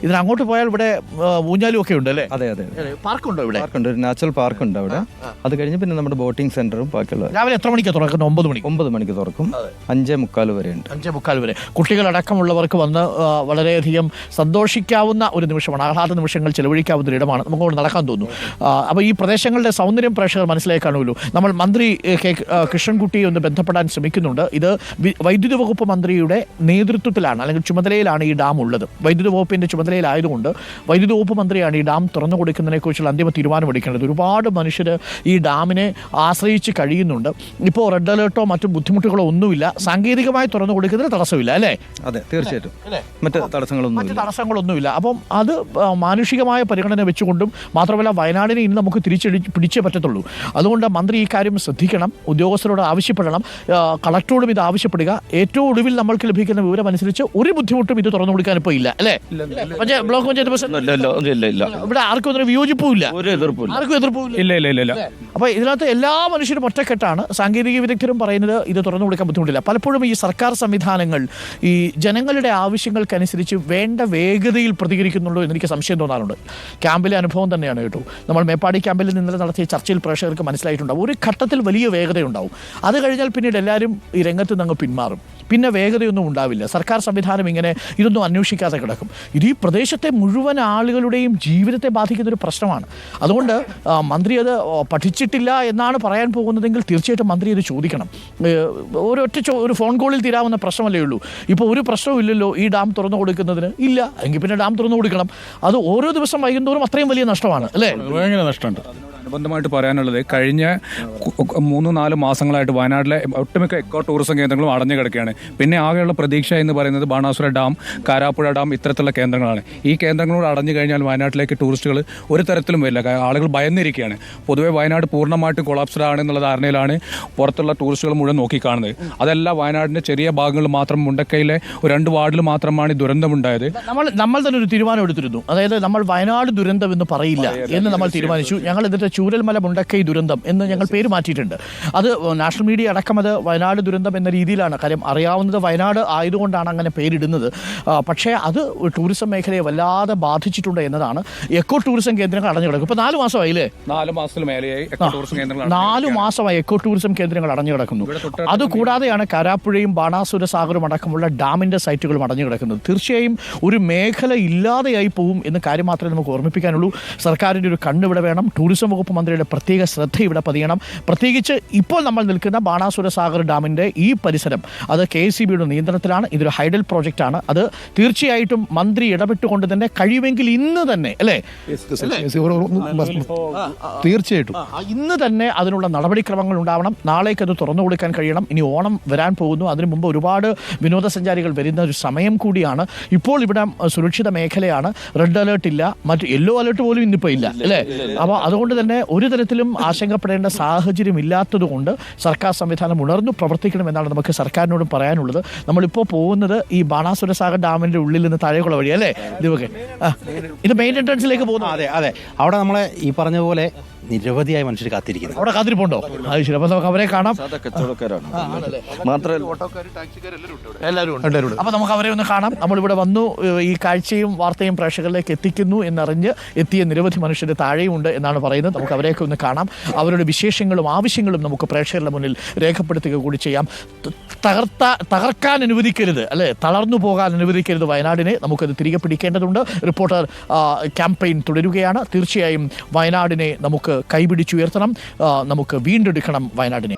ഇതിനങ്ങോട്ട് പോയാൽ ഇവിടെ ഊഞ്ഞാലും ഒക്കെ ഉണ്ട് അല്ലേ? അതെ അതെ, പാർക്കുണ്ടോ ഇവിടെ? പാർക്കുണ്ട്, ഒരു നാച്ചുറൽ പാർക്കുണ്ട് അവിടെ. അത് കഴിഞ്ഞ് പിന്നെ നമ്മുടെ ബോട്ടിംഗ് സെന്ററും ബാക്കിയുള്ള. രാവിലെ എത്ര മണിക്ക് തുറക്കുന്നത്? 9 മണിക്ക് തുറക്കും, 5:45 വരെ ഉണ്ട്. 5:45 വരെ കുട്ടികളടക്കമുള്ളവർക്ക് വന്ന് വളരെയധികം സന്തോഷിക്കാവുന്ന ഒരു നിമിഷമാണ്, ആഹ്ലാദ നിമിഷങ്ങൾ ചെലവഴിക്കാവുന്ന ഒരു ഇടമാണ്. നമുക്ക് നടക്കാൻ തോന്നുന്നു. അപ്പോൾ ഈ പ്രദേശങ്ങളുടെ സൗന്ദര്യം പ്രേക്ഷകർ മനസ്സിലാക്കി കാണുമല്ലോ. നമ്മൾ മന്ത്രി കെ കൃഷ്ണൻകുട്ടിയെ ഒന്ന് ബന്ധപ്പെടാൻ ശ്രമിക്കുന്നുണ്ട്. ഇത് വൈദ്യുതി വകുപ്പ് മന്ത്രിയുടെ നേതൃത്വത്തിലാണ് അല്ലെങ്കിൽ ചുമതലയിലാണ് ഈ ഡാം ഉള്ളത്. വൈദ്യുതി വകുപ്പിൻ്റെ ചുമതലയിലായതുകൊണ്ട് വൈദ്യുതി വകുപ്പ് മന്ത്രിയാണ് ഈ ഡാം തുറന്നു കൊടുക്കുന്നതിനെക്കുറിച്ചുള്ള അന്തിമ തീരുമാനമെടുക്കേണ്ടത്. ഒരുപാട് മനുഷ്യർ ഈ ഡാമിനെ ആശ്രയിച്ച് കഴിയുന്നുണ്ട്. ഇപ്പോൾ റെഡ് അലേർട്ടോ മറ്റു ബുദ്ധിമുട്ടുകളോ ഒന്നുമില്ല. സാങ്കേതികമായി തുറന്നു കൊടുക്കുന്നതിന് തടസ്സമില്ല അല്ലേ? അതെ, തീർച്ചയായിട്ടും മറ്റ് തടസ്സങ്ങളൊന്നുമില്ല. അപ്പം അത് മാനുഷികമായ പരിഗണന വെച്ചുകൊണ്ടും മാത്രമല്ല വയനാടിനെ ഇന്ന് നമുക്ക് പിടിച്ചേ പറ്റത്തുള്ളൂ. അതുകൊണ്ട് മന്ത്രി ഈ കാര്യം ശ്രദ്ധിക്കണം, ഉദ്യോഗസ്ഥരോട് ആവശ്യപ്പെടണം, കളക്ടറോടും ഇത് ആവശ്യപ്പെടുക. ഏറ്റവും ഒടുവിൽ നമ്മൾക്ക് ലഭിക്കുന്ന വിവരം അനുസരിച്ച് ഒരു ബുദ്ധിമുട്ടും ഇത് തുറന്നു കൊടുക്കാൻ ഇപ്പോൾ ഇല്ല അല്ലേ? ബ്ലോക്ക് പഞ്ചായത്ത് ഇവിടെ ആർക്കും അതിന് വിയോജിപ്പും ഇല്ല, ആർക്കും എതിർപ്പും ഇല്ല. അപ്പോൾ ഇതിനകത്ത് എല്ലാ മനുഷ്യരും ഒറ്റക്കെട്ടാണ്. സാങ്കേതിക വിദഗ്ധരും പറയുന്നത് ഇത് തുറന്നു കൊടുക്കാൻ ബുദ്ധിമുട്ടില്ല. പലപ്പോഴും ഈ സർക്കാർ സംവിധാനങ്ങൾ ഈ ജനങ്ങളുടെ ആവശ്യങ്ങൾക്കനുസരിച്ച് വേണ്ട വേഗതയിൽ പ്രതികരിക്കുന്നുണ്ടോ എന്നെനിക്ക് സംശയം തോന്നാറുണ്ട്. ക്യാമ്പിലെ അനുഭവം തന്നെയാണ് കേട്ടോ. നമ്മൾ മേപ്പാടി ക്യാമ്പിൽ ഇന്നലെ നടത്തിയ ചർച്ചയിൽ പ്രേക്ഷകർക്ക് മനസ്സിലായിട്ടുണ്ടാവും. ഒരു ഘട്ടത്തിൽ വലിയ വേഗതയുണ്ടാവും, അത് കഴിഞ്ഞാൽ പിന്നീട് എല്ലാവരും ഈ രംഗത്ത് നിന്ന് പിന്മാറും, പിന്നെ വേഗതയൊന്നും ഉണ്ടാവില്ല. സർക്കാർ സംവിധാനം ഇങ്ങനെ ഇതൊന്നും അന്വേഷിക്കാതെ കിടക്കും. ഇത് ഈ പ്രദേശത്തെ മുഴുവൻ ആളുകളുടെയും ജീവിതത്തെ ബാധിക്കുന്നൊരു പ്രശ്നമാണ്. അതുകൊണ്ട് മന്ത്രി അത് പഠിച്ചിട്ടില്ല എന്നാണ് പറയാൻ പോകുന്നതെങ്കിൽ തീർച്ചയായിട്ടും മന്ത്രി അത് ചോദിക്കണം. ഒരു ഫോൺ കോളിൽ തീരാവുന്ന പ്രശ്നമല്ലേ ഉള്ളൂ. ഇപ്പോൾ ഒരു പ്രശ്നവും ഇല്ലല്ലോ ഈ ഡാം തുറന്നു കൊടുക്കുന്നതിന്. ഇല്ല എങ്കിൽ പിന്നെ ഡാം തുറന്നു കൊടുക്കണം. അത് ഓരോ ദിവസം വൈകുന്നതോറും അത്രയും വലിയ നഷ്ടമാണ് അല്ലേ? ഭയങ്കര നഷ്ടമുണ്ട്. അനുബന്ധമായിട്ട് പറയാനുള്ളത്, കഴിഞ്ഞ 3-4 മാസങ്ങളായിട്ട് വയനാട്ടിലെ ഒട്ടുമിക്ക എക്കോ ടൂറിസം കേന്ദ്രങ്ങളും അടഞ്ഞു കിടക്കുകയാണ്. പിന്നെ ആകെയുള്ള പ്രതീക്ഷ എന്ന് പറയുന്നത് ബാണാസുര ഡാം, കാരാപ്പുഴ ഡാം ഇത്തരത്തിലുള്ള കേന്ദ്രങ്ങളാണ്. ഈ കേന്ദ്രങ്ങളോട് അടഞ്ഞു കഴിഞ്ഞാൽ വയനാട്ടിലേക്ക് ടൂറിസ്റ്റുകൾ ഒരു തരത്തിലും വരില്ല. ആളുകൾ ഭയന്നിരിക്കുകയാണ്. പൊതുവെ വയനാട് പൂർണ്ണമായിട്ട് കൊളാപ്സ്ഡ് ആണെന്നുള്ള ധാരണയിലാണ് പുറത്തുള്ള ടൂറിസ്റ്റുകൾ മുഴുവൻ നോക്കിക്കാണുന്നത്. അതല്ല, വയനാടിൻ്റെ ചെറിയ ഭാഗങ്ങളിൽ മാത്രം, മുണ്ടക്കയിലെ 2 വാർഡിൽ മാത്രമാണ് ഈ ദുരന്തമുണ്ടായത്. നമ്മൾ തന്നെ ഒരു തീരുമാനം എടുത്തിരുന്നു. അതായത് നമ്മൾ വയനാട് ദുരന്തം എന്ന് പറയില്ല എന്ന് നമ്മൾ തീരുമാനിച്ചു. ഞങ്ങൾ എന്നിട്ട് ചൂരൽമല മുണ്ടക്കൈ ദുരന്തം എന്ന് ഞങ്ങൾ പേര് മാറ്റിയിട്ടുണ്ട്. അത് നാഷണൽ മീഡിയ അടക്കം അത് വയനാട് ദുരന്തം എന്ന രീതിയിലാണ്. കാര്യം അറിയാവുന്നത് വയനാട് ആയതുകൊണ്ടാണ് അങ്ങനെ പേരിടുന്നത്. പക്ഷേ അത് ടൂറിസം മേഖലയെ വല്ലാതെ ബാധിച്ചിട്ടുണ്ട് എന്നതാണ്. എക്കോ ടൂറിസം കേന്ദ്രങ്ങൾ അടഞ്ഞു കിടക്കും. ഇപ്പോൾ 4 മാസമായില്ലേ? 4 മാസത്തിൽ മേലെയായി 4 മാസമായി എക്കോ ടൂറിസം കേന്ദ്രങ്ങൾ അടഞ്ഞു കിടക്കുന്നു. അതുകൂടാതെയാണ് കാരാപ്പുഴയും ബാണാസുര സാഗറും അടക്കമുള്ള ഡാമിൻ്റെ സൈറ്റുകളും അടഞ്ഞു കിടക്കുന്നത്. തീർച്ചയായും ഒരു മേഖല ഇല്ലാതെയായി പോവും എന്ന കാര്യം മാത്രമേ നമുക്ക് ഓർമ്മിപ്പിക്കാനുള്ളൂ. സർക്കാരിൻ്റെ ഒരു കണ്ണിവിടെ വേണം. ടൂറിസം വകുപ്പ് മന്ത്രിയുടെ പ്രത്യേക ശ്രദ്ധ ഇവിടെ പതിയണം. പ്രത്യേകിച്ച് ഇപ്പോൾ നമ്മൾ നിൽക്കുന്ന ബാണാസുര സാഗർ ഡാമിൻ്റെ ഈ പരിസരം അത് KSEBയുടെ നിയന്ത്രണത്തിലാണ്. ഇതൊരു ഹൈഡൽ പ്രോജക്റ്റാണ്. അത് തീർച്ചയായിട്ടും മന്ത്രി ഇടപെട്ടുകൊണ്ട് തന്നെ കഴിയുമെങ്കിൽ ഇന്ന് തന്നെ അല്ലേ? തീർച്ചയായിട്ടും ഇന്ന് തന്നെ അതിനുള്ള നടപടിക്രമങ്ങൾ ഉണ്ടാവണം. നാളേക്ക് അത് തുറന്നു കൊടുക്കാൻ കഴിയണം. ഇനി ഓണം വരാൻ പോകുന്നു. അതിനു മുമ്പ് ഒരുപാട് വിനോദസഞ്ചാരികൾ വരുന്ന ഒരു സമയം കൂടിയാണ്. ഇപ്പോൾ ഇവിടെ സുരക്ഷിത മേഖലയാണ്. റെഡ് അലേർട്ട് ഇല്ല, മറ്റ് യെല്ലോ അലേർട്ട് പോലും ഇന്നിപ്പോൾ ഇല്ല അല്ലേ? അപ്പോൾ അതുകൊണ്ട് തന്നെ ഒരു തരത്തിലും ആശങ്കപ്പെടേണ്ട സാഹചര്യം ഇല്ലാത്തതുകൊണ്ട് സർക്കാർ സംവിധാനം ഉണർന്നു പ്രവർത്തിക്കണമെന്നാണ് നമുക്ക് സർക്കാരിനോടും പറയാനുള്ളത്. നമ്മളിപ്പോൾ പോകുന്നത് ഈ ബാണാസുര സാഗർ ഡാമിൻ്റെ ഉള്ളിൽ നിന്ന് താഴേക്കുള്ള വഴി അല്ലേ? ഇത് മെയിൻ എൻട്രൻസിലേക്ക് പോകുന്നു. അതെ അതെ, അവിടെ നമ്മളെ ഈ പറഞ്ഞ പോലെ നിരവധിയായ മനുഷ്യർ കാത്തിരിക്കുന്നു. അവിടെ കാത്തിരിപ്പുണ്ടോ? അത് ശരി. അപ്പോൾ നമുക്ക് അവരെ കാണാം. അപ്പോൾ നമുക്ക് അവരെ ഒന്ന് കാണാം. നമ്മളിവിടെ വന്നു, ഈ കാഴ്ചയും വാർത്തയും പ്രേക്ഷകരിലേക്ക് എത്തിക്കുന്നു എന്നറിഞ്ഞ് എത്തിയ നിരവധി മനുഷ്യർ താഴെയുണ്ട് എന്നാണ് പറയുന്നത്. നമുക്ക് അവരെയൊക്കെ ഒന്ന് കാണാം. അവരുടെ വിശേഷങ്ങളും ആവശ്യങ്ങളും നമുക്ക് പ്രേക്ഷകരുടെ മുന്നിൽ രേഖപ്പെടുത്തുക കൂടി ചെയ്യാം. തകർക്കാൻ അനുവദിക്കരുത് അല്ലേ? തളർന്നു പോകാൻ അനുവദിക്കരുത് വയനാടിനെ. നമുക്കത് തിരികെ പിടിക്കേണ്ടതുണ്ട്. റിപ്പോർട്ടർ ക്യാമ്പയിൻ തുടരുകയാണ്. തീർച്ചയായും വയനാടിനെ നമുക്ക് കൈപിടിച്ചുയർത്തണം. നമുക്ക് വീണ്ടെടുക്കണം വയനാടിനെ.